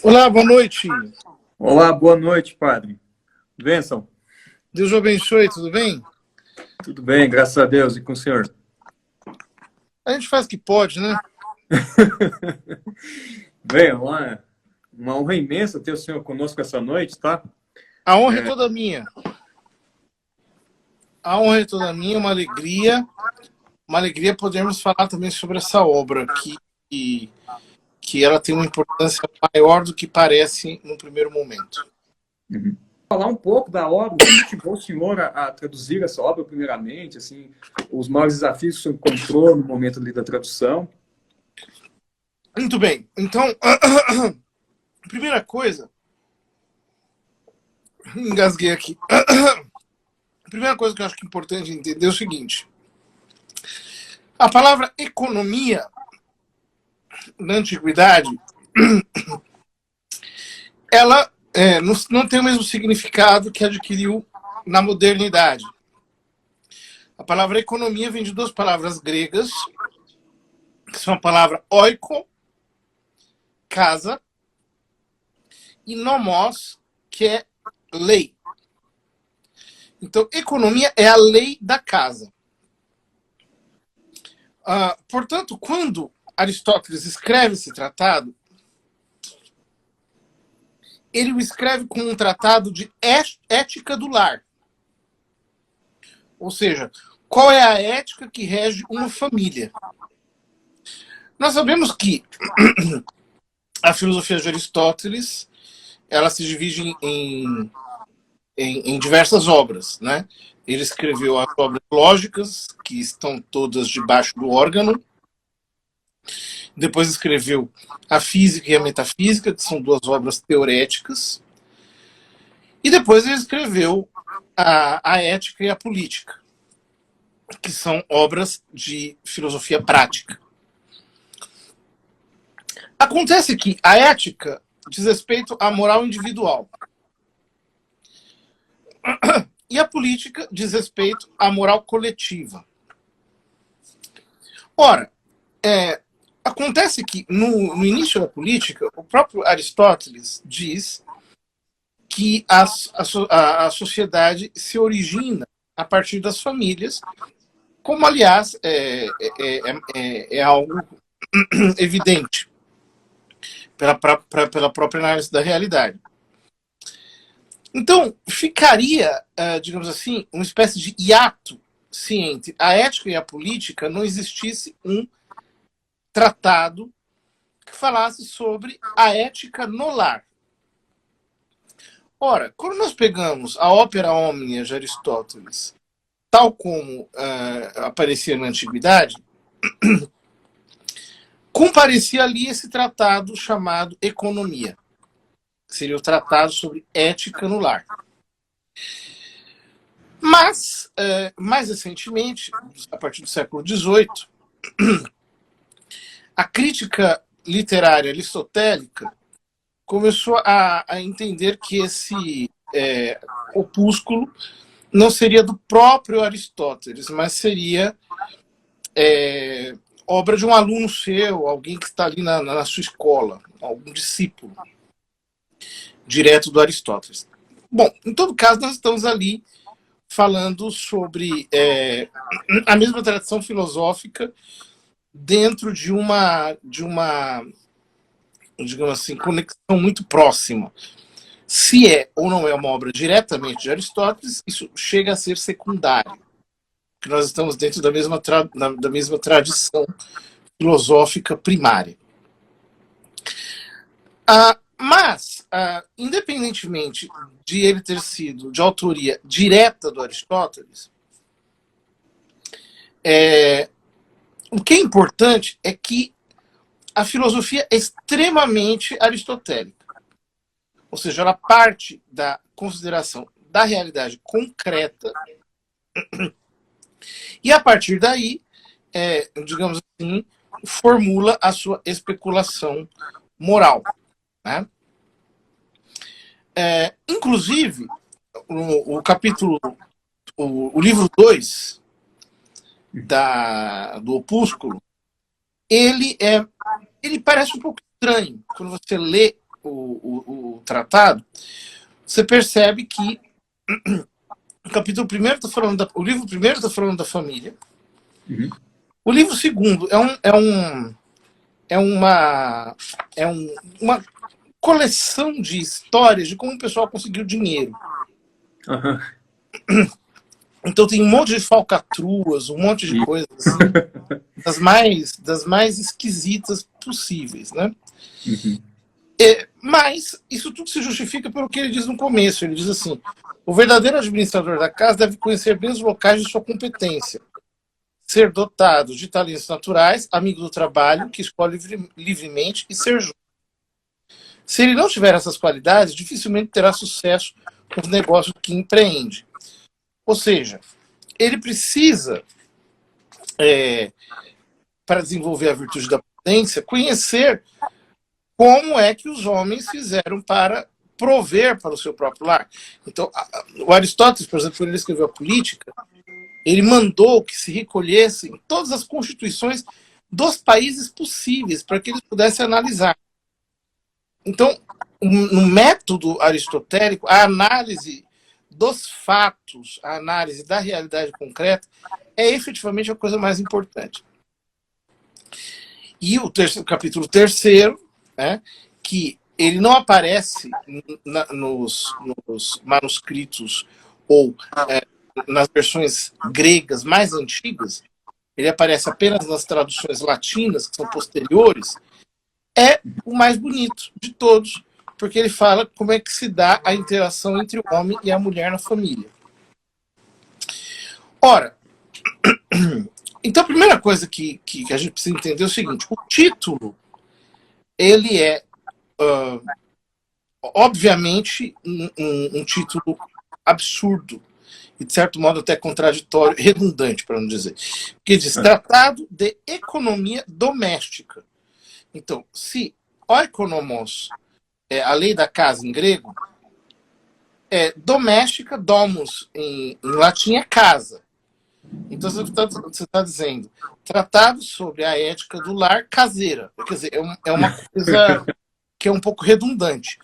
Olá, boa noite. Olá, boa noite, padre. Bênção. Deus o abençoe, tudo bem? Tudo bem, graças a Deus. E com o senhor? A gente faz o que pode, né? Bem, uma honra imensa ter o senhor conosco essa noite, tá? A honra é toda minha. A honra é toda minha, uma alegria podermos falar também sobre essa obra que ela tem uma importância maior do que parece no primeiro momento. Falar um pouco da obra, o que motivou o senhor a traduzir essa obra, primeiramente, assim, os maiores desafios que o senhor encontrou no momento ali da tradução. Muito bem, então, primeira coisa, engasguei aqui. A primeira coisa que eu acho que é importante entender é o seguinte: a palavra economia, na antiguidade, ela não tem o mesmo significado que adquiriu na modernidade. A palavra economia vem de duas palavras gregas, que são a palavra oiko, casa, e nomos, que é lei. Então, economia é a lei da casa. Portanto, quando Aristóteles escreve esse tratado, ele o escreve como um tratado de ética do lar. Ou seja, qual é a ética que rege uma família? Nós sabemos que a filosofia de Aristóteles ela se divide em diversas obras, né? Ele escreveu as obras lógicas, que estão todas debaixo do órgão. Depois escreveu a física e a metafísica, que são duas obras teoréticas. E depois ele escreveu a ética e a política, que são obras de filosofia prática. Acontece que a ética diz respeito à moral individual. E a política diz respeito à moral coletiva. Ora, acontece que no início da política, o próprio Aristóteles diz que a sociedade se origina a partir das famílias, como, aliás, é algo evidente pela própria análise da realidade. Então, ficaria, digamos assim, uma espécie de hiato se entre a ética e a política não existisse um tratado que falasse sobre a ética no lar. Ora, quando nós pegamos a Ópera Omnia de Aristóteles, tal como aparecia na Antiguidade, comparecia ali esse tratado chamado Economia, que seria o tratado sobre ética no lar. Mas, mais recentemente, a partir do século XVIII, a crítica literária aristotélica começou a entender que esse opúsculo não seria do próprio Aristóteles, mas seria obra de um aluno seu, alguém que está ali na sua escola, algum discípulo direto do Aristóteles. Bom, em todo caso, nós estamos ali falando sobre a mesma tradição filosófica dentro de uma digamos assim, conexão muito próxima. Se é ou não é uma obra diretamente de Aristóteles, isso chega a ser secundário, porque nós estamos dentro da mesma tradição filosófica primária. Mas, independentemente de ele ter sido de autoria direta do Aristóteles, o que é importante é que a filosofia é extremamente aristotélica. Ou seja, ela parte da consideração da realidade concreta e, a partir daí, digamos assim, formula a sua especulação moral. Né? Inclusive, o capítulo, o livro 2 do Opúsculo, ele parece um pouco estranho quando você lê o tratado, você percebe que o capítulo primeiro está falando o livro primeiro está falando da família. Uhum. O livro segundo uma coleção de histórias de como o pessoal conseguiu dinheiro. Uhum. Então tem um monte de falcatruas, um monte de coisas assim, das mais esquisitas possíveis, né? Uhum. Mas isso tudo se justifica pelo que ele diz no começo. Ele diz assim: o verdadeiro administrador da casa deve conhecer bem os locais de sua competência, ser dotado de talentos naturais, amigo do trabalho, que escolhe livremente e ser justo. Se ele não tiver essas qualidades, dificilmente terá sucesso com os negócios que empreende. Ou seja, ele precisa, para desenvolver a virtude da prudência, conhecer como é que os homens fizeram para prover para o seu próprio lar. Então, o Aristóteles, por exemplo, quando ele escreveu a Política, ele mandou que se recolhessem todas as constituições dos países possíveis para que eles pudessem analisar. Então, no método aristotélico, a análise dos fatos, a análise da realidade concreta é efetivamente a coisa mais importante. E o capítulo terceiro, né, que ele não aparece nos manuscritos ou nas versões gregas mais antigas, ele aparece apenas nas traduções latinas, que são posteriores, é o mais bonito de todos, porque ele fala como é que se dá a interação entre o homem e a mulher na família. Ora, então a primeira coisa que a gente precisa entender é o seguinte: o título, ele é, obviamente, um título absurdo, e de certo modo até contraditório, redundante, para não dizer. Porque diz Tratado de Economia Doméstica. Então, se oikonomos é a lei da casa em grego, doméstica, domus em latim é casa. Então você está dizendo tratado sobre a ética do lar caseira. Quer dizer, é uma coisa que é um pouco redundante.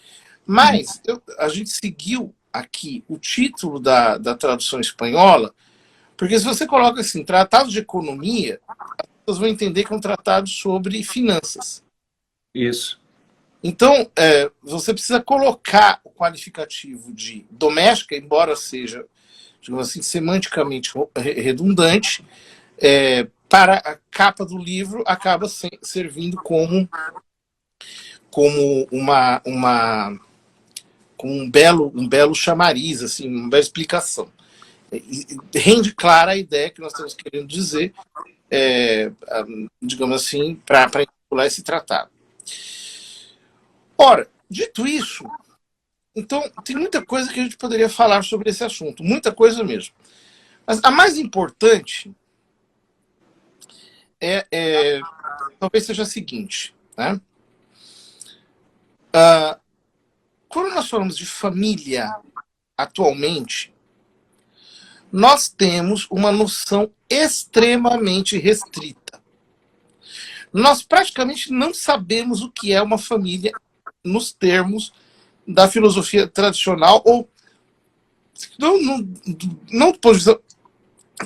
Mas a gente seguiu aqui o título da tradução espanhola, porque se você coloca assim, tratado de economia, as pessoas vão entender que é um tratado sobre finanças. Isso. Então, você precisa colocar o qualificativo de doméstica, embora seja, digamos assim, semanticamente redundante, para a capa do livro, acaba servindo como um belo chamariz, assim, uma bela explicação. Rende clara a ideia que nós estamos querendo dizer, digamos assim, para articular esse tratado. Ora, dito isso, então tem muita coisa que a gente poderia falar sobre esse assunto, muita coisa mesmo. Mas a mais importante talvez seja a seguinte, né? Quando nós falamos de família atualmente, nós temos uma noção extremamente restrita. Nós praticamente não sabemos o que é uma família nos termos da filosofia tradicional, ou não do ponto de vista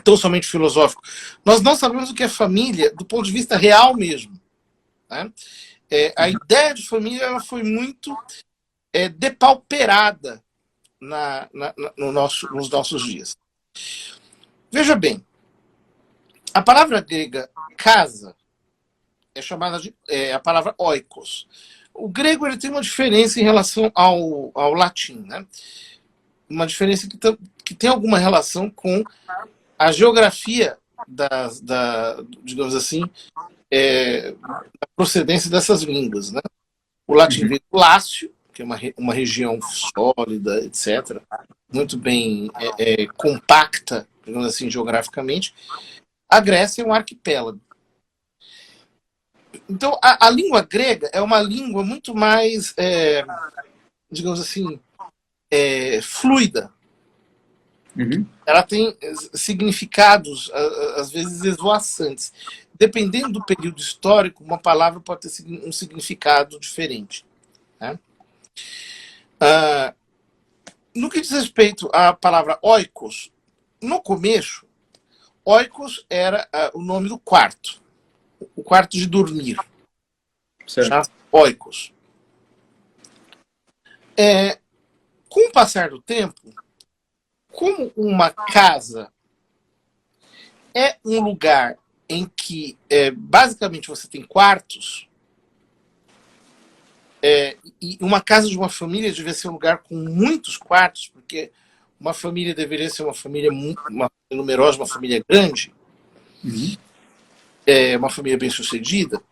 tão somente filosófico. Nós não sabemos o que é família do ponto de vista real mesmo. Né? A ideia de família ela foi muito depauperada nos nossos dias. Veja bem, a palavra grega casa é chamada de a palavra oikos. O grego ele tem uma diferença em relação ao latim, né? Uma diferença que tem alguma relação com a geografia digamos assim, da procedência dessas línguas, né? O latim veio do Lácio, que é uma região sólida, etc., muito bem compacta, digamos assim, geograficamente. A Grécia é um arquipélago. Então, a língua grega é uma língua muito mais, digamos assim, fluida. Uhum. Ela tem significados, às vezes, esvoaçantes. Dependendo do período histórico, uma palavra pode ter um significado diferente. Né? No que diz respeito à palavra oikos, no começo, oikos era o nome do quarto, o quarto de dormir. Chama-se oikos. Com o passar do tempo, como uma casa é um lugar em que basicamente você tem quartos, e uma casa de uma família devia ser um lugar com muitos quartos, porque uma família deveria ser uma família numerosa, uma família grande, uma família bem-sucedida.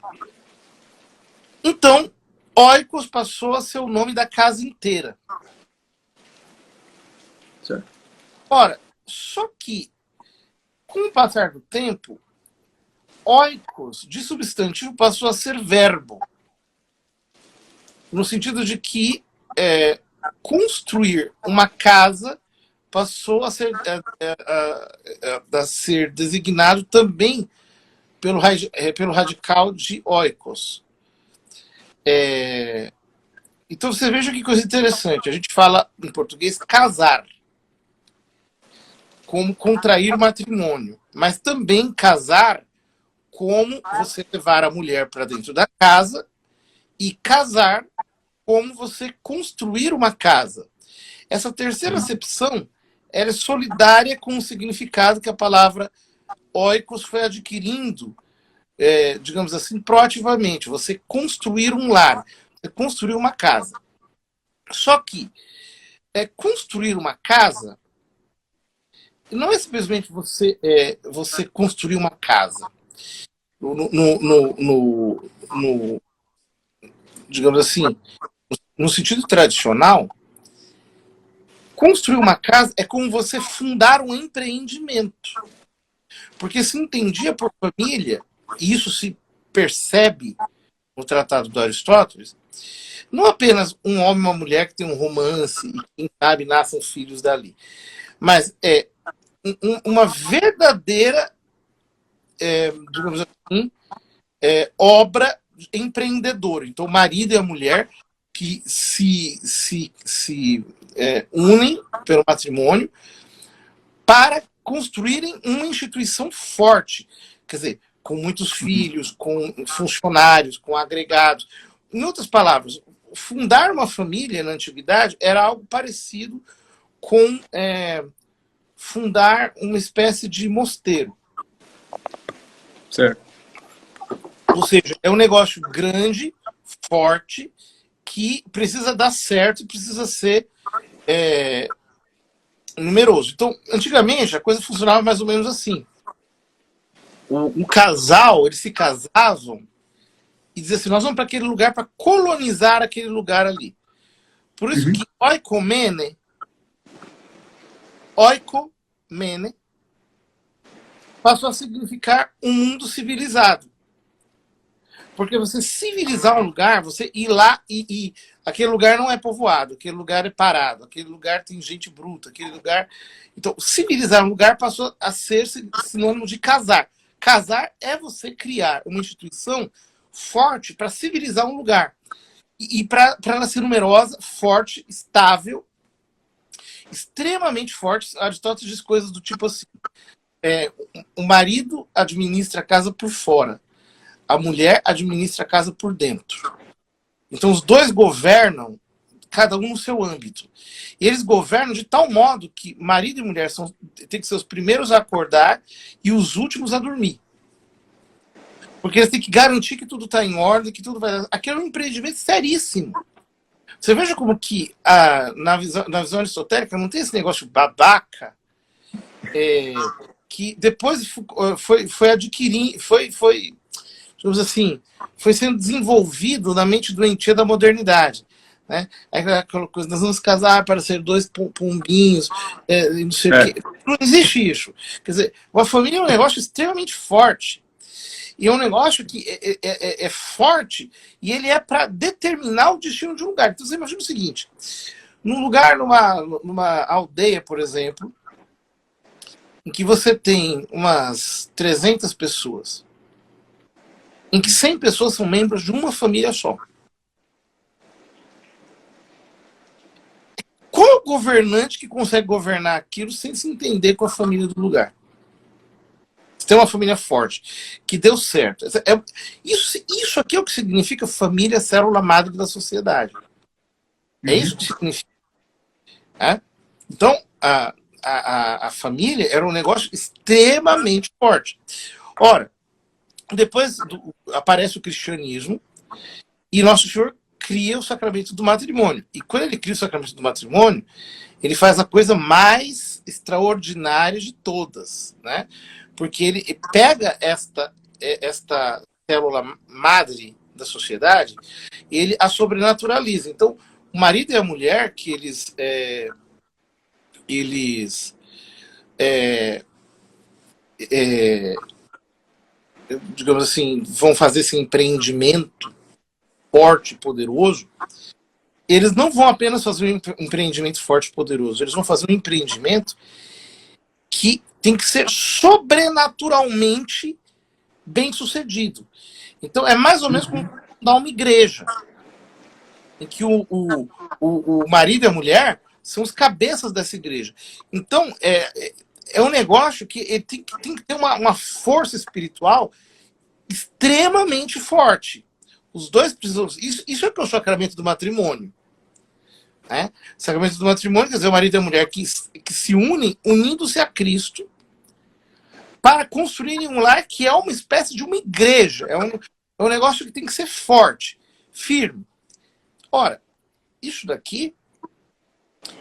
Então, oikos passou a ser o nome da casa inteira. Certo. Ora, só que, com o passar do tempo, oikos, de substantivo, passou a ser verbo. No sentido de que construir uma casa passou a ser designado também pelo radical de oikos. Então você veja que coisa interessante. A gente fala em português casar, como contrair matrimônio, mas também casar como você levar a mulher para dentro da casa, e casar como você construir uma casa. Essa terceira acepção é solidária com o significado que a palavra oikos foi adquirindo, digamos assim, proativamente. Você construir um lar, você construir uma casa. Só que construir uma casa não é simplesmente você construir uma casa. Digamos assim, no sentido tradicional, construir uma casa é como você fundar um empreendimento. Porque se entendia por família, e isso se percebe no Tratado do Aristóteles, não apenas um homem e uma mulher que tem um romance e, quem sabe, nascem filhos dali, mas uma verdadeira, digamos assim, obra empreendedora. Então, o marido e a mulher que se unem pelo matrimônio para construírem uma instituição forte. Quer dizer, com muitos filhos, com funcionários, com agregados. Em outras palavras, fundar uma família na antiguidade era algo parecido com fundar uma espécie de mosteiro. Certo. Ou seja, é um negócio grande, forte, que precisa dar certo e precisa ser numeroso. Então, antigamente, a coisa funcionava mais ou menos assim. O casal, eles se casavam e diziam assim, nós vamos para aquele lugar para colonizar aquele lugar ali. Por isso que oikomene passou a significar um mundo civilizado. Porque você civilizar um lugar, você ir lá e aquele lugar não é povoado, aquele lugar é parado, aquele lugar tem gente bruta, aquele lugar... Então, civilizar um lugar passou a ser sinônimo de casar. Casar é você criar uma instituição forte para civilizar um lugar. E para ela ser numerosa, forte, estável, extremamente forte. Aristóteles diz coisas do tipo assim, o marido administra a casa por fora, a mulher administra a casa por dentro. Então os dois governam, cada um no seu âmbito. E eles governam de tal modo que marido e mulher têm que ser os primeiros a acordar e os últimos a dormir. Porque eles têm que garantir que tudo está em ordem, que tudo vai... Aquilo é um empreendimento seríssimo. Você veja como que na visão aristotélica não tem esse negócio babaca, que depois foi adquirindo, digamos assim, foi sendo desenvolvido na mente doentia da modernidade. Né? Aquela coisa, nós vamos casar para ser dois pombinhos, não sei o quê. Não existe isso. Quer dizer, uma família é um negócio extremamente forte. E é um negócio que é forte e ele é para determinar o destino de um lugar. Então você imagina o seguinte, num lugar, numa aldeia, por exemplo, em que você tem umas 300 pessoas, em que 100 pessoas são membros de uma família só. governante que consegue governar aquilo sem se entender com a família do lugar. Você tem uma família forte, que deu certo. Isso aqui é o que significa família, célula madre da sociedade. É isso que significa. Né? Então, a família era um negócio extremamente forte. Ora, depois aparece o cristianismo e Nosso Senhor cria o sacramento do matrimônio. E quando ele cria o sacramento do matrimônio, ele faz a coisa mais extraordinária de todas, né? Porque ele pega esta célula madre da sociedade e ele a sobrenaturaliza. Então, o marido e a mulher, que digamos assim, vão fazer esse empreendimento forte e poderoso, eles não vão apenas fazer um empreendimento forte e poderoso, eles vão fazer um empreendimento que tem que ser sobrenaturalmente bem sucedido. Então, é mais ou menos como fundar uma igreja, em que o marido e a mulher são os cabeças dessa igreja. Então, é um negócio que tem que ter uma força espiritual extremamente forte. Os dois precisam... Isso é que é o sacramento do matrimônio. Né? O sacramento do matrimônio, quer dizer, o marido e a mulher que se unem, unindo-se a Cristo, para construírem um lar que é uma espécie de uma igreja. É um negócio que tem que ser forte, firme. Ora, isso daqui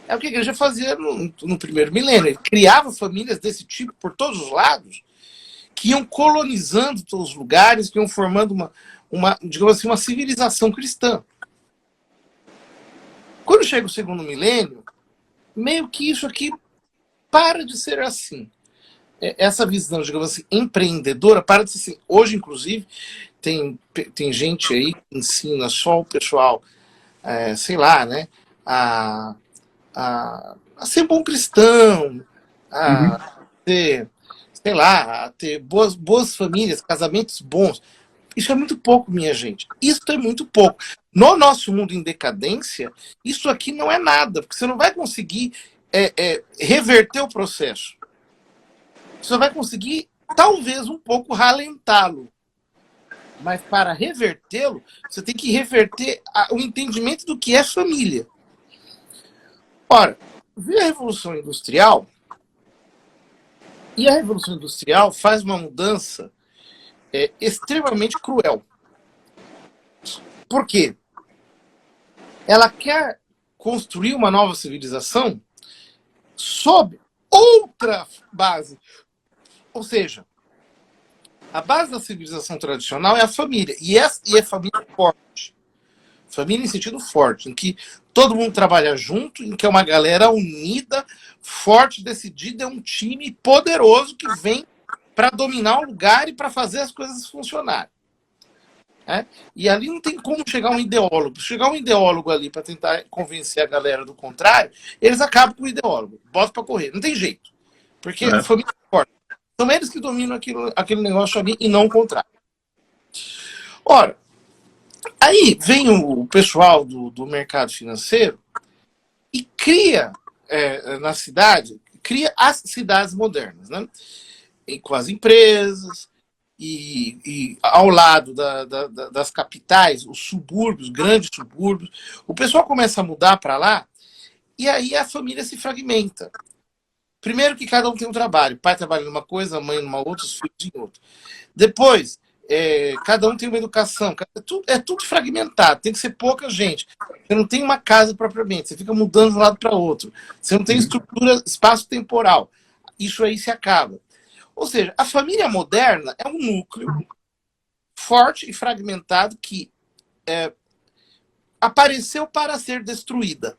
é o que a igreja fazia no primeiro milênio. Ele criava famílias desse tipo por todos os lados, que iam colonizando todos os lugares, que iam formando digamos assim, uma civilização cristã. Quando chega o segundo milênio, meio que isso aqui para de ser assim. Essa visão, digamos assim, empreendedora para de ser assim. Hoje, inclusive, tem gente aí que ensina só o pessoal, sei lá, né, a ser bom cristão, a ter, sei lá, a ter boas famílias, casamentos bons. Isso é muito pouco, minha gente. Isso é muito pouco. No nosso mundo em decadência, isso aqui não é nada, porque você não vai conseguir reverter o processo. Você vai conseguir, talvez, um pouco ralentá-lo. Mas para revertê-lo, você tem que reverter o entendimento do que é família. Ora, veio a Revolução Industrial, e a Revolução Industrial faz uma mudança extremamente cruel. Por quê? Ela quer construir uma nova civilização sob outra base. Ou seja, a base da civilização tradicional é a família. E é família forte. Família em sentido forte, em que todo mundo trabalha junto, em que é uma galera unida, forte, decidida, é um time poderoso que vem para dominar o lugar e para fazer as coisas funcionarem. E ali não tem como chegar um ideólogo. Chegar um ideólogo ali para tentar convencer a galera do contrário, eles acabam com o ideólogo. Bota para correr. Não tem jeito. Porque a família é forte. São eles que dominam aquele negócio ali e não o contrário. Ora, aí vem o pessoal do mercado financeiro e cria na cidade, cria as cidades modernas, né? Com as empresas, e ao lado das capitais, os subúrbios, grandes subúrbios, o pessoal começa a mudar para lá, e aí a família se fragmenta. Primeiro que cada um tem um trabalho, o pai trabalha numa coisa, a mãe numa outra, os filhos em outra. Depois, cada um tem uma educação, é tudo fragmentado, tem que ser pouca gente. Você não tem uma casa propriamente, você fica mudando de um lado para outro. Você não tem estrutura espaço-temporal. Isso aí se acaba. Ou seja, a família moderna é um núcleo forte e fragmentado que apareceu para ser destruída.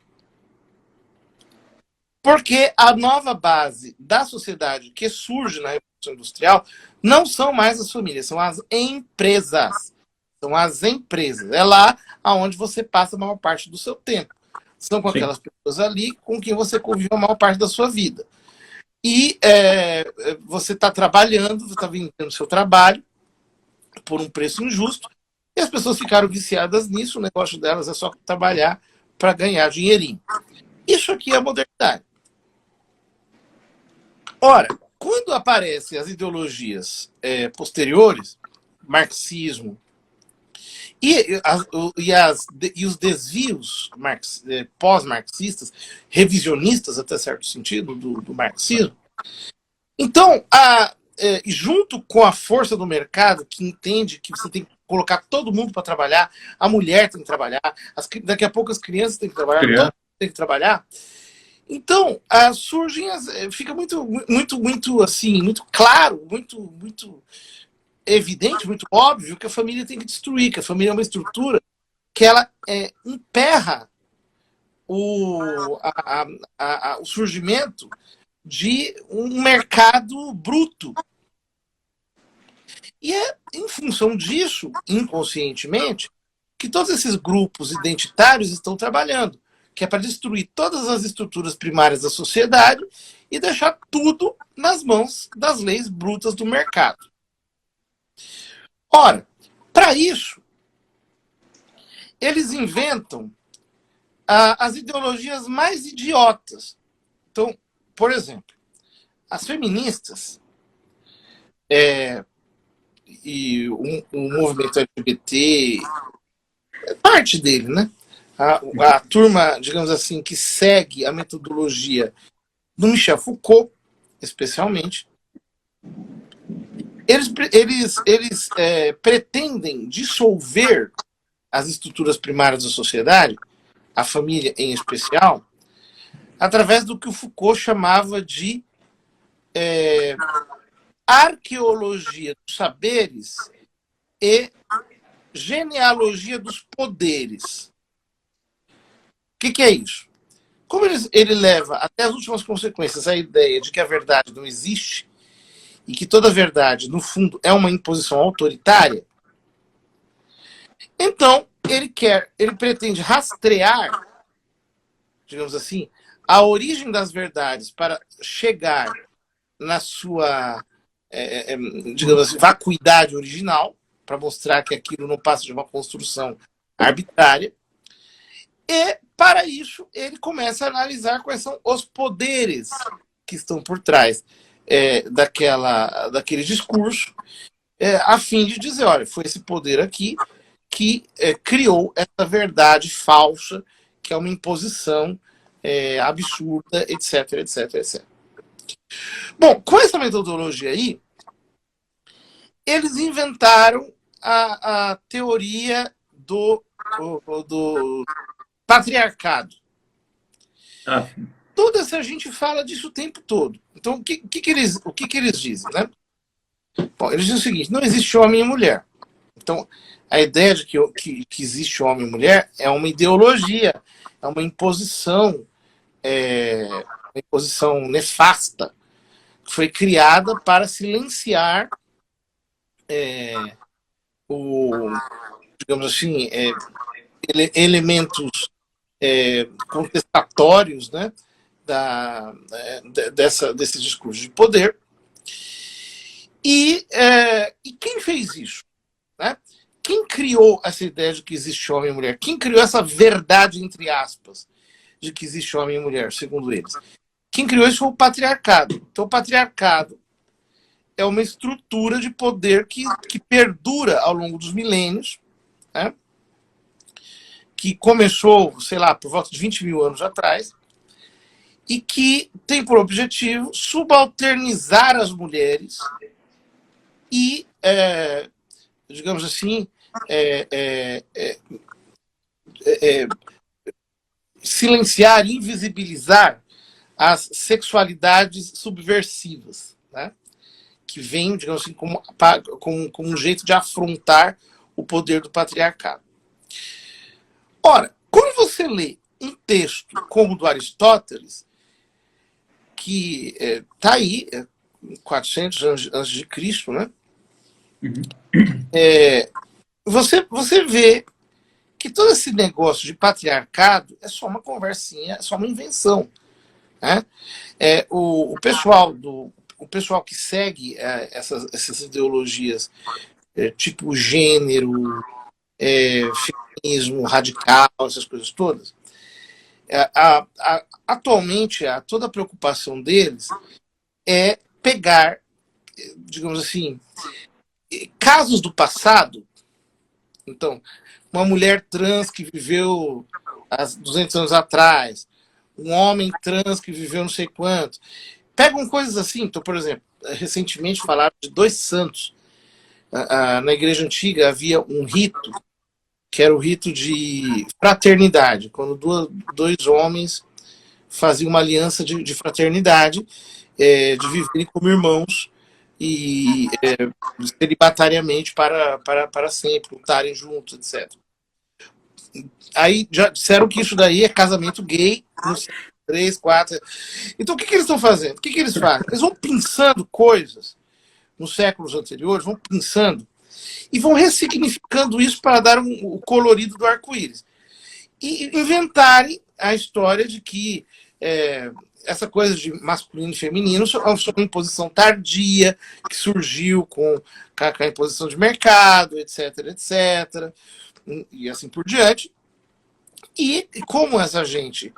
Porque a nova base da sociedade que surge na Revolução Industrial não são mais as famílias, são as empresas. São as empresas. É lá onde você passa a maior parte do seu tempo. São com aquelas pessoas ali com quem você convive a maior parte da sua vida. E você está trabalhando, você está vendendo o seu trabalho por um preço injusto, e as pessoas ficaram viciadas nisso, o negócio delas é só trabalhar para ganhar dinheirinho. Isso aqui é a modernidade. Ora, quando aparecem as ideologias posteriores, marxismo, e os desvios pós-marxistas, revisionistas até certo sentido, do marxismo, então, junto com a força do mercado, que entende que você tem que colocar todo mundo para trabalhar, a mulher tem que trabalhar, daqui a pouco as crianças têm que trabalhar, todo mundo tem que trabalhar. Então, fica muito assim, muito claro, muito evidente, muito óbvio que a família tem que destruir, que a família é uma estrutura que ela emperra o surgimento de um mercado bruto. E é em função disso, inconscientemente, que todos esses grupos identitários estão trabalhando, que é para destruir todas as estruturas primárias da sociedade e deixar tudo nas mãos das leis brutas do mercado. Ora, para isso, eles inventam as ideologias mais idiotas. Então, por exemplo, as feministas e o movimento LGBT, parte dele, né? A turma, digamos assim, que segue a metodologia do Michel Foucault, especialmente, eles pretendem dissolver as estruturas primárias da sociedade, a família em especial, através do que o Foucault chamava de arqueologia dos saberes e genealogia dos poderes. O que é isso? Como ele leva até as últimas consequências a ideia de que a verdade não existe e que toda verdade, no fundo, é uma imposição autoritária, então ele pretende rastrear, digamos assim, a origem das verdades para chegar na sua, digamos assim, vacuidade original, para mostrar que aquilo não passa de uma construção arbitrária. E, para isso, ele começa a analisar quais são os poderes que estão por trás daquele discurso, a fim de dizer, olha, foi esse poder aqui que criou essa verdade falsa, que é uma imposição absurda, etc, etc, etc. Bom, com essa metodologia aí, eles inventaram a teoria do patriarcado. Toda essa gente fala disso o tempo todo. Então, o que eles dizem, né? Bom, eles dizem o seguinte: não existe homem e mulher. Então, a ideia de que existe homem e mulher é uma ideologia, é uma imposição nefasta, que foi criada para silenciar digamos assim, elementos contestatórios, né, desse discurso de poder. E quem fez isso? Né? Quem criou essa ideia de que existe homem e mulher? Quem criou essa verdade, entre aspas, de que existe homem e mulher, segundo eles? Quem criou isso foi o patriarcado. Então, o patriarcado é uma estrutura de poder que perdura ao longo dos milênios, né? Que começou, sei lá, por volta de 20 mil anos atrás, e que tem por objetivo subalternizar as mulheres e, digamos assim, silenciar, invisibilizar as sexualidades subversivas, né? Que vêm, digamos assim, como um jeito de afrontar o poder do patriarcado. Ora, quando você lê um texto como o do Aristóteles, que está aí, 400 anos antes de Cristo, né? Você vê que todo esse negócio de patriarcado é só uma conversinha, é só uma invenção. Né? O pessoal que segue essas ideologias tipo gênero, feminismo radical, essas coisas todas, Atualmente, toda a preocupação deles é pegar, digamos assim, casos do passado. Então, uma mulher trans que viveu há 200 anos atrás, um homem trans que viveu não sei quanto. Pegam coisas assim. Então, por exemplo, recentemente falaram de 2 santos. Na igreja antiga havia um rito, que era o rito de fraternidade, quando 2 homens faziam uma aliança de fraternidade, de viverem como irmãos e celibatariamente para sempre, lutarem juntos, etc. Aí já disseram que isso daí é casamento gay, no 3, 4. Então o que eles estão fazendo? O que eles fazem? Eles vão pensando coisas nos séculos anteriores, vão pensando e vão ressignificando isso para dar o colorido do arco-íris. E inventarem a história de que essa coisa de masculino e feminino é uma imposição tardia que surgiu com a imposição de mercado, etc, etc, e assim por diante. E como essa gente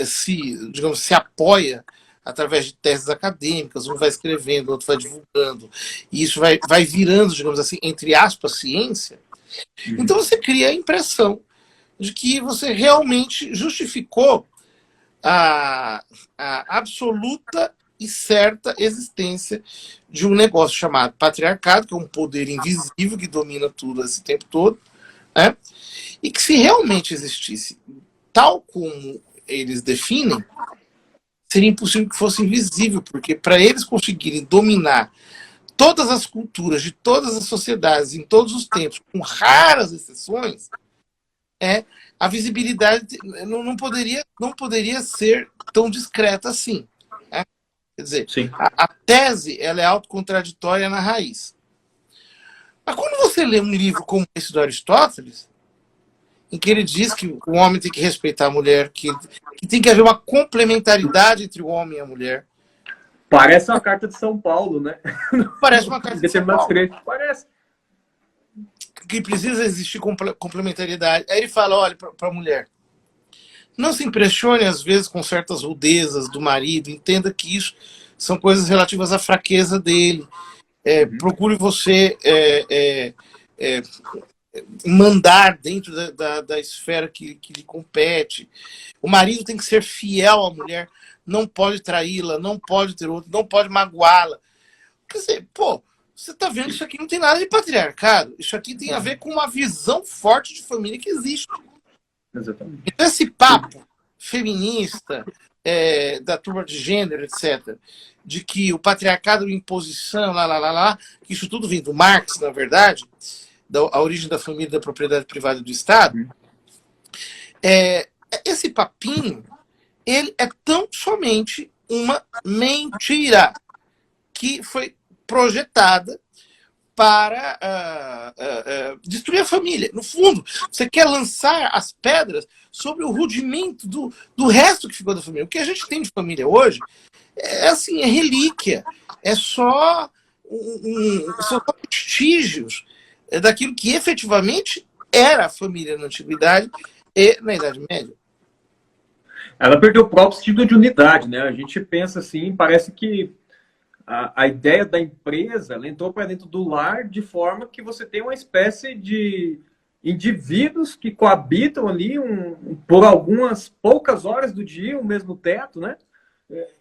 se apoia através de teses acadêmicas, um vai escrevendo, outro vai divulgando, e isso vai virando, digamos assim, entre aspas, ciência, então você cria a impressão de que você realmente justificou a absoluta e certa existência de um negócio chamado patriarcado, que é um poder invisível que domina tudo esse tempo todo, né? E que se realmente existisse tal como eles definem, seria impossível que fosse invisível, porque para eles conseguirem dominar todas as culturas de todas as sociedades, em todos os tempos, com raras exceções, a visibilidade não poderia ser tão discreta assim. Né? Quer dizer, a tese ela é autocontraditória na raiz. Mas quando você lê um livro como esse do Aristóteles, em que ele diz que o homem tem que respeitar a mulher, que tem que haver uma complementaridade entre o homem e a mulher. Parece uma carta de São Paulo, né? Parece uma carta de São Paulo. Parece. Que precisa existir complementariedade. Aí ele fala, olha, para a mulher, não se impressione às vezes com certas rudezas do marido, entenda que isso são coisas relativas à fraqueza dele. Procure você mandar dentro da esfera que lhe compete. O marido tem que ser fiel à mulher, não pode traí-la, não pode ter outro, não pode magoá-la. Quer dizer, você está vendo que isso aqui não tem nada de patriarcado. Isso aqui tem a ver com uma visão forte de família que existe. Exatamente. Então, esse papo feminista, da turma de gênero, etc., de que o patriarcado é imposição, que isso tudo vem do Marx, na verdade, a origem da família, da propriedade privada do Estado, esse papinho, ele é tão somente uma mentira que foi projetada para destruir a família. No fundo, você quer lançar as pedras sobre o rudimento do resto que ficou da família. O que a gente tem de família hoje é relíquia, são só vestígios daquilo que efetivamente era a família na Antiguidade e na Idade Média. Ela perdeu o próprio sentido de unidade, né? A gente pensa assim, parece que a ideia da empresa ela entrou para dentro do lar de forma que você tem uma espécie de indivíduos que coabitam ali por algumas poucas horas do dia, o mesmo teto, né?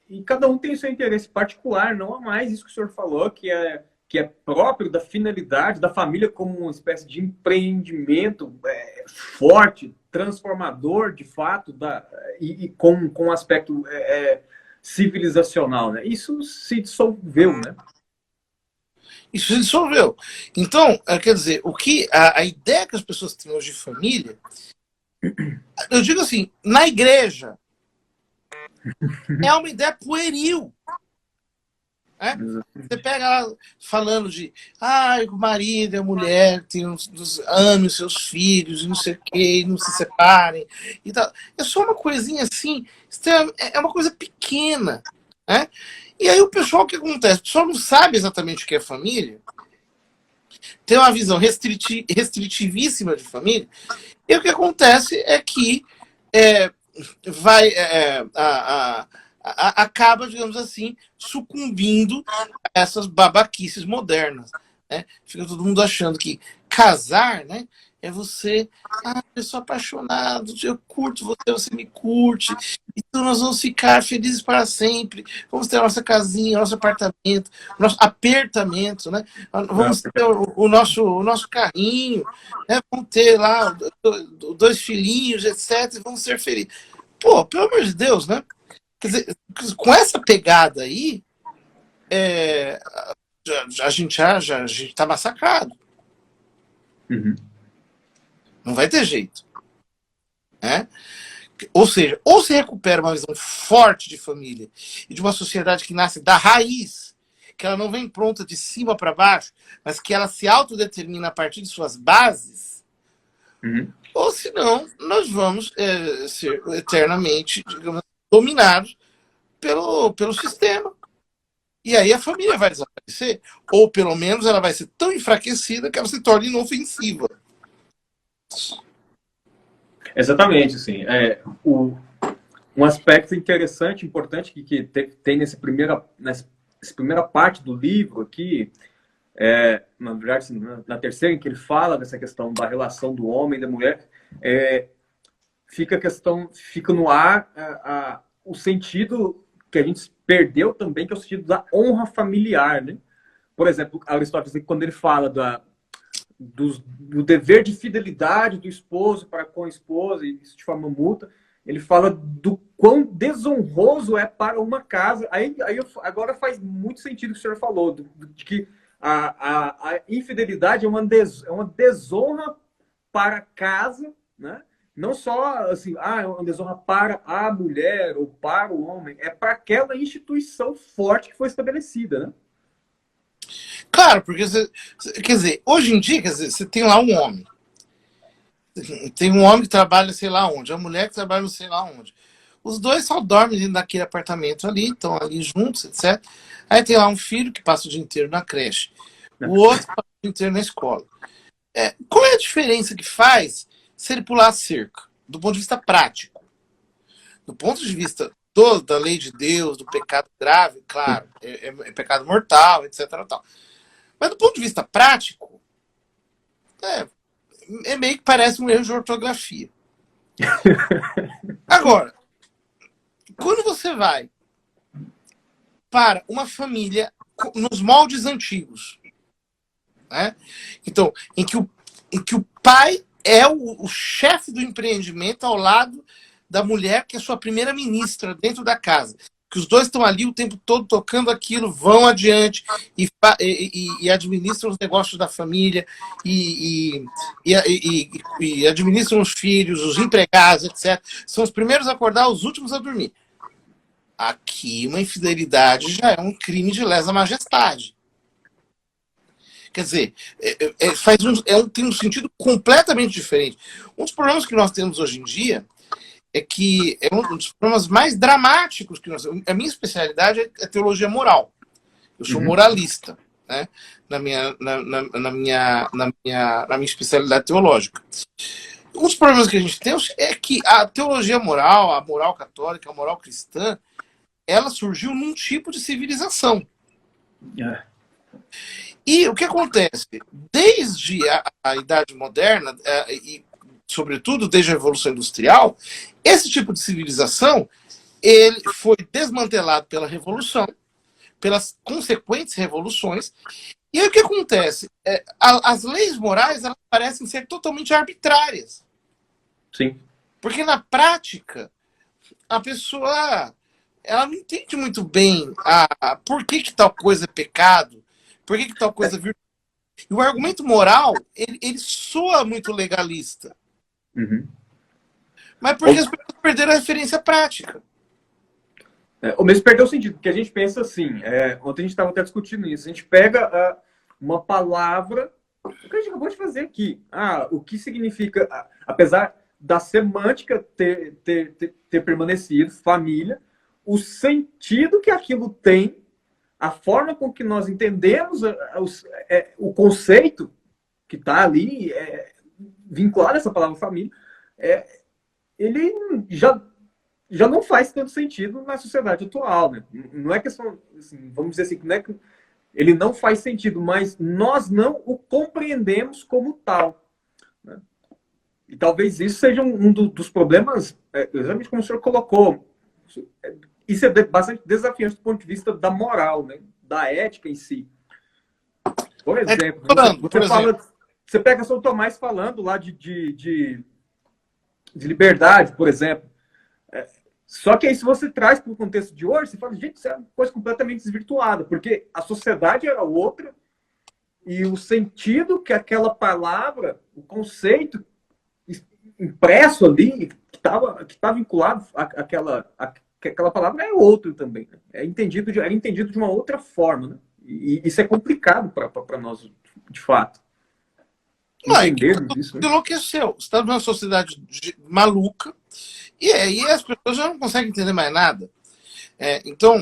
E cada um tem o seu interesse particular, não há mais isso que o senhor falou, que é próprio da finalidade da família como uma espécie de empreendimento forte, transformador, de fato, e com um aspecto civilizacional, né? Isso se dissolveu, né? Isso se dissolveu. Então, quer dizer, a ideia que as pessoas têm hoje de família, eu digo assim, na igreja, é uma ideia pueril. Você pega lá falando de o marido e a mulher amem os seus filhos e não sei o que, não se separem e tal. É só uma coisinha assim, é uma coisa pequena, né? E aí o pessoal, o que acontece? O pessoal não sabe exatamente o que é família, tem uma visão restritivíssima de família, e o que acontece é que vai acaba, digamos assim, sucumbindo a essas babaquices modernas. Né? Fica todo mundo achando que casar, né, é você, eu sou apaixonado, eu curto você, você me curte, então nós vamos ficar felizes para sempre, vamos ter a nossa casinha, nosso apartamento, nosso apertamento, né? Vamos ter o nosso carrinho, né? Vamos ter lá dois filhinhos, etc, e vamos ser felizes. Pô, pelo amor de Deus, né? Quer dizer, com essa pegada aí, a gente está massacrado. Uhum. Não vai ter jeito. Né? Ou seja, ou se recupera uma visão forte de família e de uma sociedade que nasce da raiz, que ela não vem pronta de cima para baixo, mas que ela se autodetermina a partir de suas bases, ou senão nós vamos ser eternamente, digamos, dominados pelo sistema. E aí a família vai desaparecer, ou pelo menos ela vai ser tão enfraquecida que ela se torne inofensiva. Exatamente, assim. Um aspecto interessante, importante, que tem nessa primeira parte do livro aqui, na verdade, assim, na terceira, em que ele fala dessa questão da relação do homem e da mulher, fica no ar o sentido que a gente perdeu também, que é o sentido da honra familiar, né? Por exemplo, Aristóteles, quando ele fala do dever de fidelidade do esposo para com a esposa, e isso de forma mútua, ele fala do quão desonroso é para uma casa. Agora faz muito sentido o que o senhor falou, de que a infidelidade é uma desonra para a casa, né? Não só assim, é uma desonra para a mulher ou para o homem, é para aquela instituição forte que foi estabelecida, né? Claro, porque quer dizer, hoje em dia, quer dizer, você tem lá um homem. Tem um homem que trabalha sei lá onde, a mulher que trabalha não sei lá onde. Os dois só dormem dentro daquele apartamento ali, estão ali juntos, etc. Aí tem lá um filho que passa o dia inteiro na creche. O outro passa o dia inteiro na escola. Qual é a diferença que faz se ele pular a cerca? Do ponto de vista prático. Do ponto de vista da lei de Deus, do pecado grave, claro, é pecado mortal, etc. Tal. Mas do ponto de vista prático, meio que parece um erro de ortografia. Agora, quando você vai para uma família nos moldes antigos, né? Então, em que o pai é o chefe do empreendimento ao lado da mulher, que é sua primeira ministra dentro da casa. Que os dois estão ali o tempo todo tocando aquilo, vão adiante e administram os negócios da família e administram os filhos, os empregados, etc. São os primeiros a acordar, os últimos a dormir. Aqui, uma infidelidade já é um crime de lesa majestade. Quer dizer, tem um sentido completamente diferente. Um dos problemas que nós temos hoje em dia é que é um dos problemas mais dramáticos que nós temos. A minha especialidade é teologia moral. Eu sou moralista, né? na minha especialidade teológica. Um dos problemas que a gente tem é que a teologia moral, a moral católica, a moral cristã, ela surgiu num tipo de civilização. E o que acontece? Desde a Idade Moderna, e sobretudo desde a Revolução Industrial, esse tipo de civilização ele foi desmantelado pela Revolução, pelas consequentes revoluções. E aí o que acontece? As leis morais elas parecem ser totalmente arbitrárias. Sim. Porque na prática, a pessoa ela não entende muito bem por que tal coisa é pecado, por que tal coisa é virtude. E o argumento moral, ele soa muito legalista. Mas porque as pessoas perderam a referência prática. O mesmo perdeu o sentido, porque a gente pensa assim, ontem a gente estava até discutindo isso, a gente pega uma palavra, o que a gente acabou de fazer aqui, o que significa, apesar da semântica ter permanecido, família, o sentido que aquilo tem, a forma com que nós entendemos o conceito que está ali vinculado a essa palavra família, ele já já não faz tanto sentido na sociedade atual, né? Não é questão, assim, vamos dizer assim, não é que ele não faz sentido, mas nós não o compreendemos como tal, né? E talvez isso seja dos problemas, exatamente como o senhor colocou. Isso é bastante desafiante do ponto de vista da moral, né? Da ética em si. Por exemplo, você pega São Tomás falando lá de liberdade, por exemplo. Só que aí, se você traz para o contexto de hoje, você fala, gente, isso é uma coisa completamente desvirtuada, porque a sociedade era outra e o sentido que aquela palavra, o conceito impresso ali, que estava vinculado àquela palavra, é outro também. Né? Era entendido de uma outra forma. Né? E isso é complicado para nós, de fato. Entendermos isso. Né? Enlouqueceu. Você está numa sociedade maluca, e aí as pessoas já não conseguem entender mais nada. Então,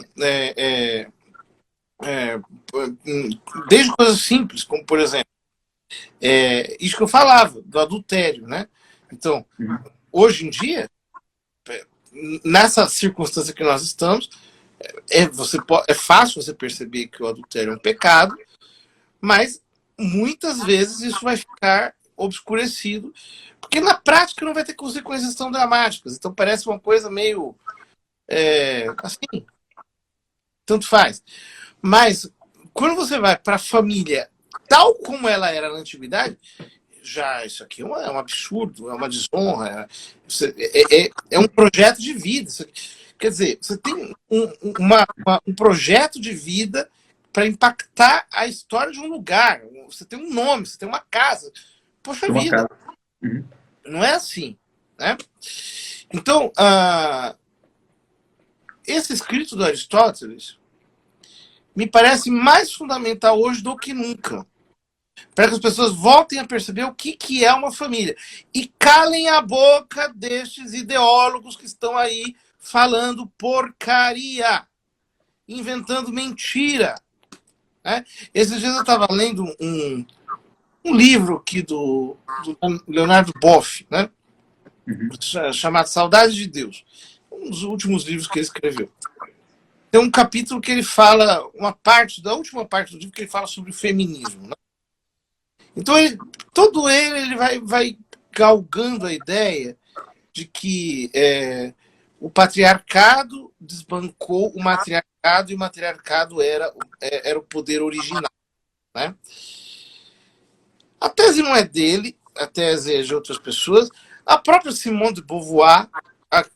desde coisas simples, como, por exemplo, isso que eu falava, do adultério, né? Então, hoje em dia, nessa circunstância que nós estamos, é fácil você perceber que o adultério é um pecado, mas muitas vezes isso vai ficar obscurecido, porque na prática não vai ter consequências tão dramáticas. Então parece uma coisa meio assim, tanto faz. Mas quando você vai para a família tal como ela era na antiguidade, já isso aqui é um absurdo, é uma desonra, é um projeto de vida. Quer dizer, você tem um projeto de vida para impactar a história de um lugar. Você tem um nome, você tem uma casa. Poxa vida, não é assim, né? Então, esse escrito do Aristóteles me parece mais fundamental hoje do que nunca, para que as pessoas voltem a perceber o que é uma família e calem a boca destes ideólogos que estão aí falando porcaria, inventando mentira. Né? Esses dias eu estava lendo um livro aqui do Leonardo Boff, né? Chamado Saudade de Deus. Um dos últimos livros que ele escreveu. Tem um capítulo que ele fala, da última parte do livro, que ele fala sobre o feminismo. Né? Então, ele vai galgando a ideia de que o patriarcado desbancou o matriarcado e o matriarcado era o poder original. Né? A tese não é dele, a tese é de outras pessoas. A própria Simone de Beauvoir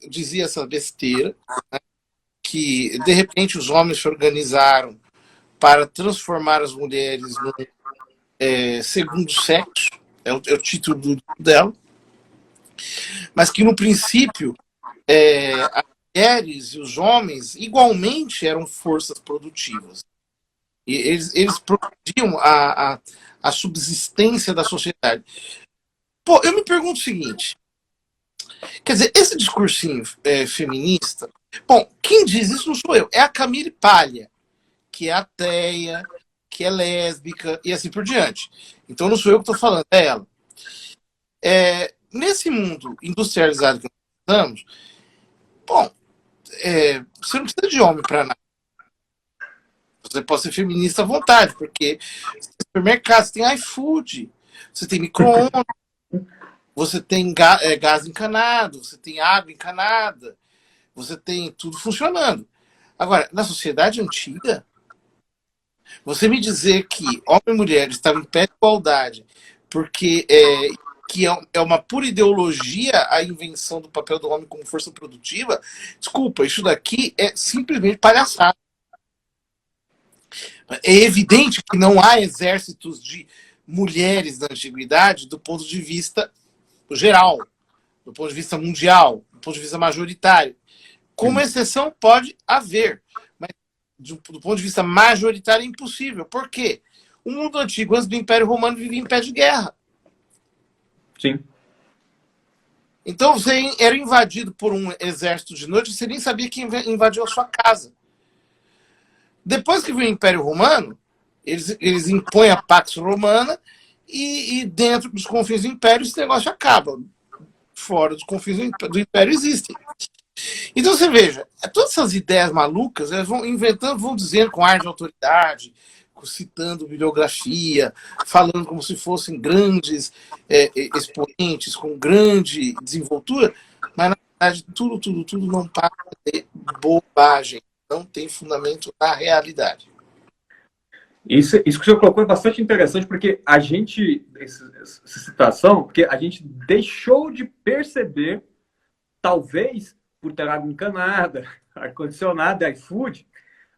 dizia essa besteira, né? Que, de repente, os homens se organizaram para transformar as mulheres no segundo sexo, é o título dela, mas que, no princípio, as mulheres e os homens igualmente eram forças produtivas. E eles produziam a subsistência da sociedade. Pô, eu me pergunto o seguinte, quer dizer, esse discursinho feminista, bom, quem diz isso não sou eu, é a Camille Paglia, que é ateia, que é lésbica e assim por diante. Então não sou eu que estou falando, é ela. Nesse mundo industrializado que nós estamos, bom, você não precisa de homem para nada. Você pode ser feminista à vontade, porque você tem supermercado, você tem iFood, você tem micro-ondas, você tem gás encanado, você tem água encanada, você tem tudo funcionando. Agora, na sociedade antiga, você me dizer que homem e mulher estavam em pé de igualdade, porque que é uma pura ideologia a invenção do papel do homem como força produtiva, desculpa, isso daqui é simplesmente palhaçada. É evidente que não há exércitos de mulheres na antiguidade do ponto de vista geral, do ponto de vista mundial, do ponto de vista majoritário. Como exceção pode haver, mas do ponto de vista majoritário é impossível. Por quê? O mundo antigo, antes do Império Romano, vivia em pé de guerra. Sim. Então você era invadido por um exército de noite, você nem sabia que invadiu a sua casa. Depois que veio o Império Romano, eles impõem a Pax Romana e dentro dos confins do Império esse negócio acaba. Fora dos confins do Império existem. Então você veja, todas essas ideias malucas, elas vão inventando, vão dizendo com ar de autoridade, citando bibliografia, falando como se fossem grandes expoentes, com grande desenvoltura, mas na verdade tudo não passa de bobagem, não tem fundamento na realidade. Isso que o senhor colocou é bastante interessante, porque a gente, essa citação, porque a gente deixou de perceber, talvez por ter água encanada, ar-condicionado, iFood,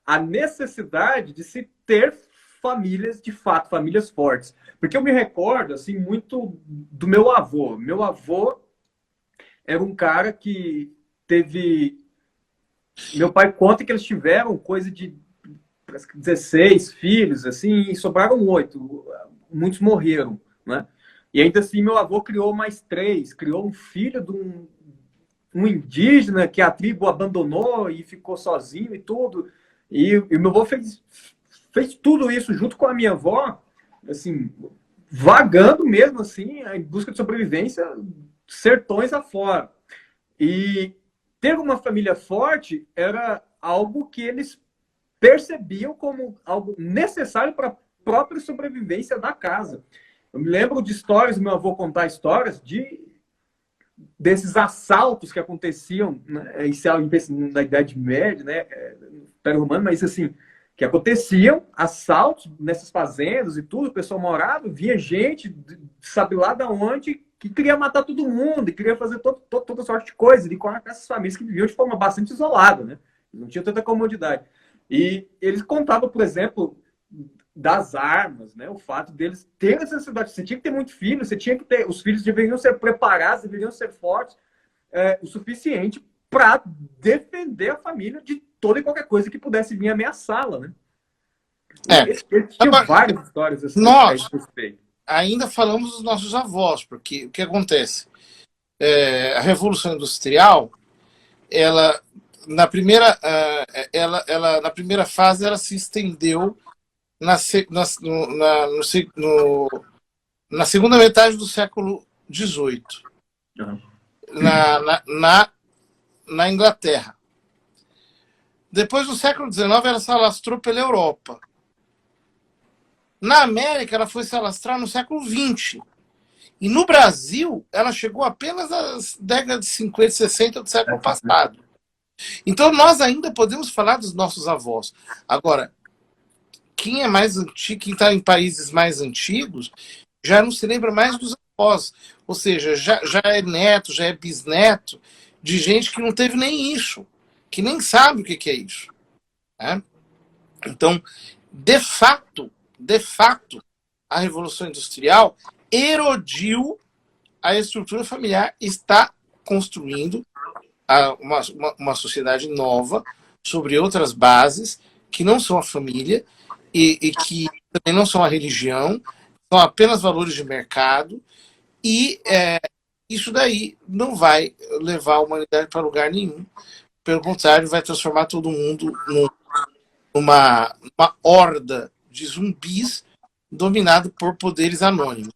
a necessidade de se ter famílias, de fato, famílias fortes. Porque eu me recordo, assim, muito do meu avô. Meu avô era um cara que teve... Meu pai conta que eles tiveram coisa de 16 filhos, assim, e sobraram 8. Muitos morreram, né? E ainda assim, meu avô criou mais 3. Criou um filho de um indígena que a tribo abandonou e ficou sozinho e tudo. E meu avô fez tudo isso junto com a minha avó, assim, vagando mesmo, assim, em busca de sobrevivência, sertões afora. E ter uma família forte era algo que eles percebiam como algo necessário para a própria sobrevivência da casa. Eu me lembro de histórias, meu avô contar histórias desses assaltos que aconteciam, né, na Idade Média, né, no Império Romano, mas assim, que aconteciam assaltos nessas fazendas e tudo, o pessoal morava, via gente, sabe lá de onde, que queria matar todo mundo, e queria fazer toda sorte de coisa, e com essas famílias que viviam de forma bastante isolada, né, não tinha tanta comodidade. E eles contavam, por exemplo, das armas, né? O fato deles terem essa necessidade. Você tinha que ter muito filho, você tinha que ter. Os filhos deveriam ser preparados, deveriam ser fortes o suficiente para defender a família de toda e qualquer coisa que pudesse vir ameaçá-la, né? Eles tinham várias histórias assim, nós ainda falamos dos nossos avós, porque o que acontece? A Revolução Industrial, ela na primeira, na primeira fase, ela se estendeu na segunda metade do século XVIII, na Inglaterra. Depois, no século XIX, ela se alastrou pela Europa. Na América, ela foi se alastrar no século XX. E no Brasil, ela chegou apenas nas décadas de 50, 60 do século passado. Então, nós ainda podemos falar dos nossos avós. Agora, quem é mais antigo, quem está em países mais antigos, já não se lembra mais dos avós. Ou seja, já é neto, já é bisneto de gente que não teve nem isso, que nem sabe o que é isso. Né? Então, de fato, a Revolução Industrial erodiu a estrutura familiar, está construindo uma sociedade nova sobre outras bases que não são a família e que também não são a religião, são apenas valores de mercado, e isso daí não vai levar a humanidade para lugar nenhum. Pelo contrário, vai transformar todo mundo numa horda de zumbis dominado por poderes anônimos.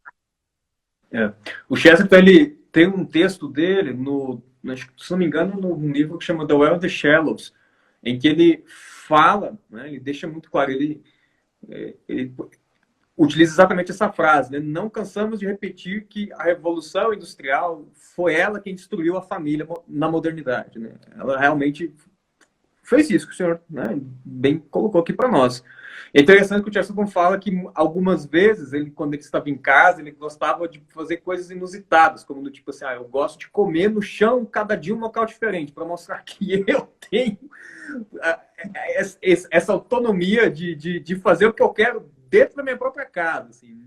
O Chesterton, ele tem um texto dele, se não me engano, num livro que chama The Well and the Shallows, em que ele fala, né, ele deixa muito claro, ele utiliza exatamente essa frase, né? Não cansamos de repetir que a Revolução Industrial foi ela quem destruiu a família na modernidade, né? Ela realmente fez isso que o senhor, né, bem colocou aqui para nós. É interessante que o Chesterton fala que algumas vezes, quando ele estava em casa, ele gostava de fazer coisas inusitadas, como do tipo assim, eu gosto de comer no chão cada dia um local diferente, para mostrar que eu tenho essa autonomia de fazer o que eu quero dentro da minha própria casa. Assim.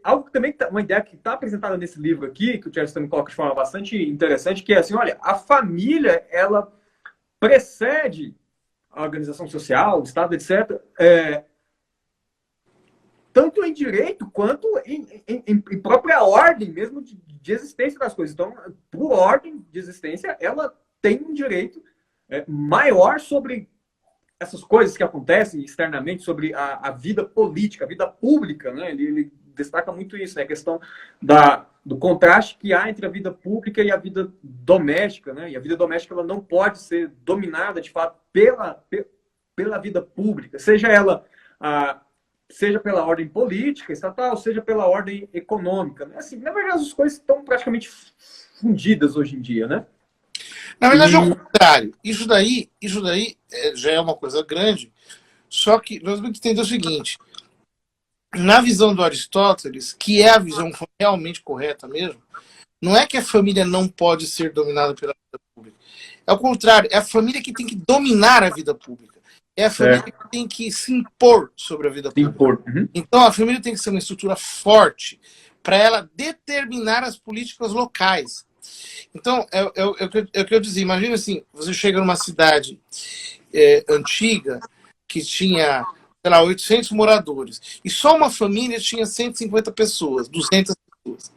Algo que também, uma ideia que está apresentada nesse livro aqui, que o Chesterton coloca de forma bastante interessante, que é assim, olha, a família, ela precede a organização social, o Estado, etc., tanto em direito quanto em própria ordem mesmo de existência das coisas. Então, por ordem de existência, ela tem um direito maior sobre essas coisas que acontecem externamente, sobre a vida política, a vida pública, né? Ele destaca muito isso, né? A questão do contraste que há entre a vida pública e a vida doméstica, né? E a vida doméstica ela não pode ser dominada, de fato, pela vida pública, seja ela seja pela ordem política, estatal, seja pela ordem econômica. Né? Assim, na verdade, as coisas estão praticamente fundidas hoje em dia, né? Na verdade, é o contrário. Isso daí já é uma coisa grande, só que nós temos que entender o seguinte: na visão do Aristóteles, que é a visão realmente correta mesmo, não é que a família não pode ser dominada pela vida pública. É o contrário, é a família que tem que dominar a vida pública. É a família que tem que se impor sobre a vida pública. Então, a família tem que ser uma estrutura forte para ela determinar as políticas locais. Então, é o que eu dizia. Imagina assim, você chega numa cidade antiga que tinha, sei lá, 800 moradores e só uma família tinha 150 pessoas, 200 pessoas.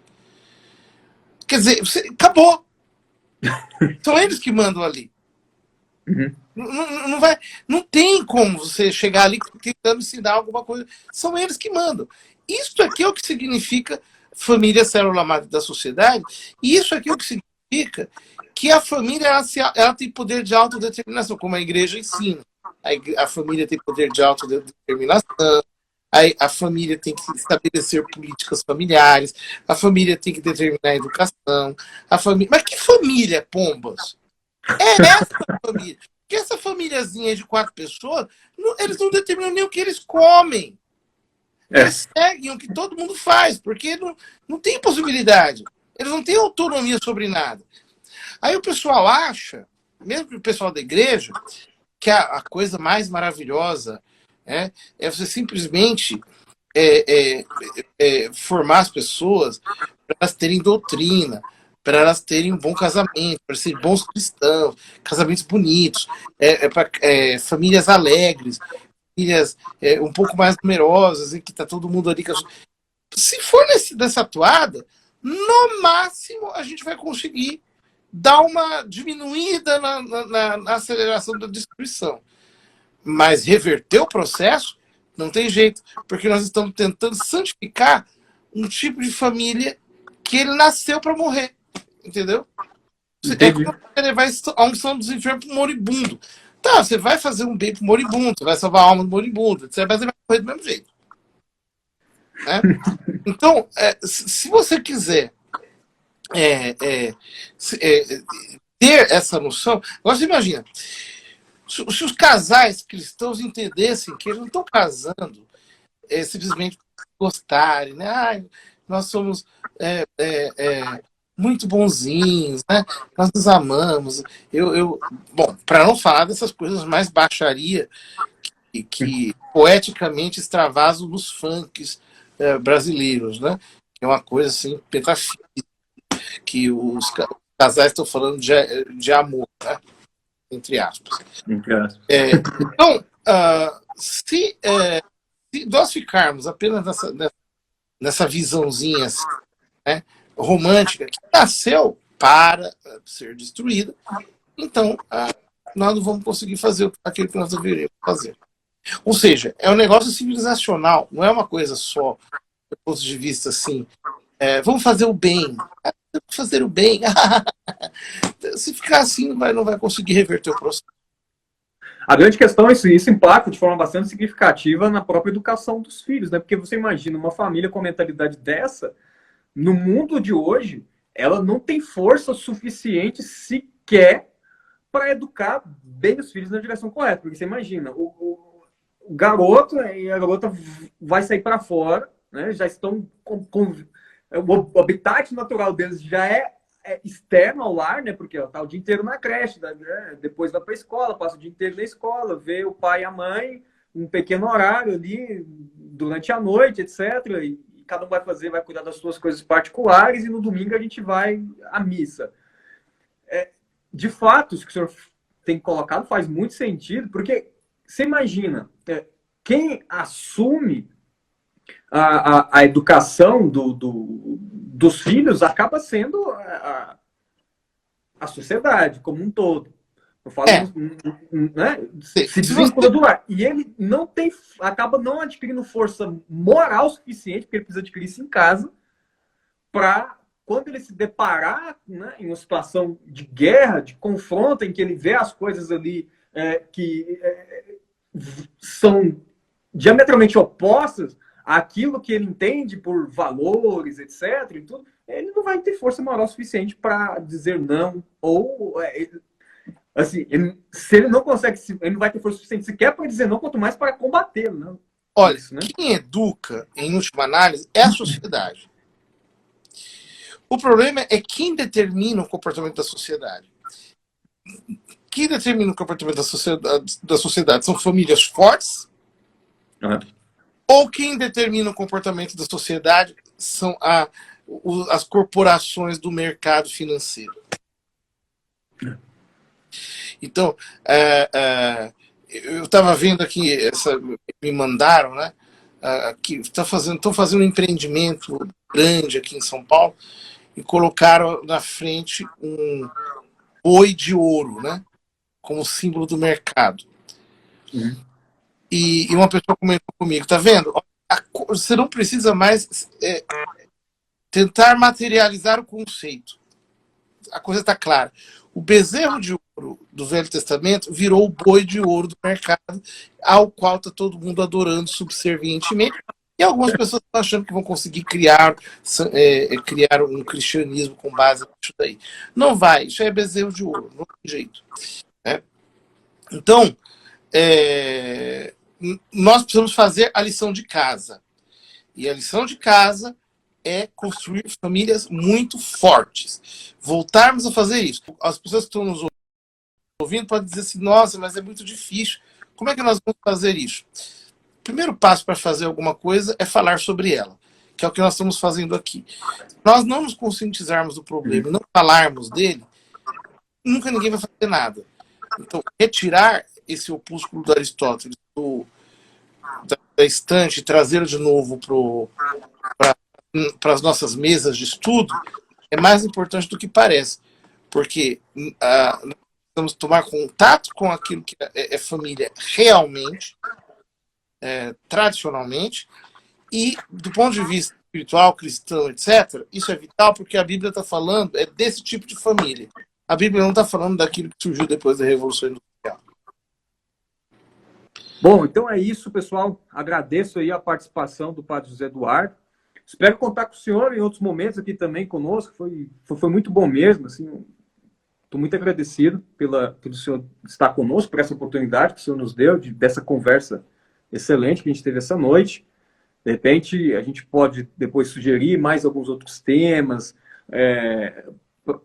Quer dizer, acabou. São eles que mandam ali. Não tem como você chegar ali tentando ensinar alguma coisa. São eles que mandam. Isso aqui é o que significa família célula-madre da sociedade. E isso aqui é o que significa que a família ela tem poder de autodeterminação, como a igreja ensina. A família tem poder de autodeterminação. A família tem que estabelecer políticas familiares. A família tem que determinar a educação. Mas que família, pombas? É essa família. Porque essa famíliazinha de 4 pessoas, eles não determinam nem o que eles comem. Eles seguem o que todo mundo faz, porque não tem possibilidade. Eles não têm autonomia sobre nada. Aí o pessoal acha, mesmo o pessoal da igreja, que a coisa mais maravilhosa é você simplesmente formar as pessoas para elas terem doutrina, para elas terem um bom casamento, para serem bons cristãos, casamentos bonitos, para famílias alegres, famílias um pouco mais numerosas, em que está todo mundo ali. Se for nessa toada, no máximo a gente vai conseguir dar uma diminuída na aceleração da destruição. Mas reverter o processo não tem jeito, porque nós estamos tentando santificar um tipo de família que ele nasceu para morrer. Entendeu? É como você levar a unção dos enfermos para o moribundo. Tá, você vai fazer um bem para o moribundo, você vai salvar a alma do moribundo, mas você vai morrer do mesmo jeito. Né? Então, se você quiser ter essa noção, agora você imagina, se os casais cristãos entendessem que eles não estão casando simplesmente por gostarem, né? Ai, nós somos muito bonzinhos, né? Nós nos amamos. Bom, para não falar dessas coisas mais baixaria que poeticamente extravasam nos funks brasileiros, né? É uma coisa assim, metafísica, que os casais estão falando de amor, né? Entre aspas. Então, se nós ficarmos apenas nessa visãozinha assim, né, romântica, que nasceu para ser destruída, então nós não vamos conseguir fazer aquilo que nós deveríamos fazer. Ou seja, é um negócio civilizacional, não é uma coisa só do ponto de vista assim, vamos fazer o bem. Vamos fazer o bem. Se ficar assim, não vai conseguir reverter o processo. A grande questão é isso impacta de forma bastante significativa na própria educação dos filhos, né? Porque você imagina uma família com mentalidade dessa, no mundo de hoje, ela não tem força suficiente sequer para educar bem os filhos na direção correta. Porque você imagina, o garoto e a garota vai sair para fora, né? Já estão o habitat natural deles já é externo ao lar, né? Porque tá o dia inteiro na creche, né? Depois vai para a escola, passa o dia inteiro na escola, vê o pai e a mãe, um pequeno horário ali durante a noite, etc. E cada um vai cuidar das suas coisas particulares e no domingo a gente vai à missa. De fato, isso que o senhor tem colocado faz muito sentido, porque você imagina, quem assume a educação dos filhos acaba sendo a sociedade como um todo. Eu falo, né? Se desvincula do lar. E ele não tem, acaba não adquirindo força moral suficiente, porque ele precisa adquirir isso em casa, para quando ele se deparar, né, em uma situação de guerra, de confronto, em que ele vê as coisas ali que são diametralmente opostas àquilo que ele entende por valores, etc., e tudo, ele não vai ter força moral suficiente para dizer não, ou assim, se ele não consegue, ele não vai ter força suficiente sequer para dizer não, quanto mais para combater, né? Olha, isso, né? Quem educa, em última análise, é a sociedade. O problema é quem determina o comportamento da sociedade. Quem determina o comportamento da sociedade são famílias fortes, ou quem determina o comportamento da sociedade são as corporações do mercado financeiro. Então, eu estava vendo aqui, me mandaram, né? Que estão fazendo um empreendimento grande aqui em São Paulo e colocaram na frente um boi de ouro, né? Como símbolo do mercado. E uma pessoa comentou comigo, tá vendo? Você não precisa mais tentar materializar o conceito. A coisa está clara. O bezerro de ouro do Velho Testamento virou o boi de ouro do mercado, ao qual está todo mundo adorando subservientemente. E algumas pessoas estão achando que vão conseguir criar um cristianismo com base nisso daí. Não vai, isso é bezerro de ouro, não tem jeito. Né? Então, nós precisamos fazer a lição de casa. E a lição de casa é construir famílias muito fortes. Voltarmos a fazer isso. As pessoas que estão nos ouvindo podem dizer assim, nossa, mas é muito difícil. Como é que nós vamos fazer isso? O primeiro passo para fazer alguma coisa é falar sobre ela, que é o que nós estamos fazendo aqui. Nós não nos conscientizarmos do problema e não falarmos dele, nunca ninguém vai fazer nada. Então, retirar esse opúsculo do Aristóteles da estante e trazê-lo de novo para as nossas mesas de estudo é mais importante do que parece, porque nós precisamos tomar contato com aquilo que é família realmente, tradicionalmente, e do ponto de vista espiritual, cristão, etc., isso é vital porque a Bíblia está falando desse tipo de família. A Bíblia não está falando daquilo que surgiu depois da Revolução Industrial. Bom, então é isso, pessoal. Agradeço aí a participação do Padre José Eduardo. Espero contar com o senhor em outros momentos aqui também conosco. Foi muito bom mesmo. Assim, estou muito agradecido pelo senhor estar conosco, por essa oportunidade que o senhor nos deu, dessa conversa excelente que a gente teve essa noite. De repente, a gente pode depois sugerir mais alguns outros temas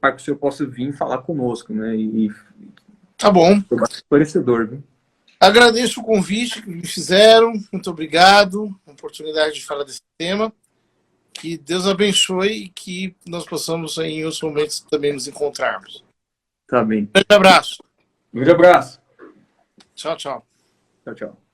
para que o senhor possa vir falar conosco, né? Tá bom. Foi bastante esclarecedor, viu? Agradeço o convite que me fizeram. Muito obrigado. A oportunidade de falar desse tema. Que Deus abençoe e que nós possamos, em outros momentos, também nos encontrarmos. Tá bem. Um grande abraço. Um grande abraço. Tchau, tchau. Tchau, tchau.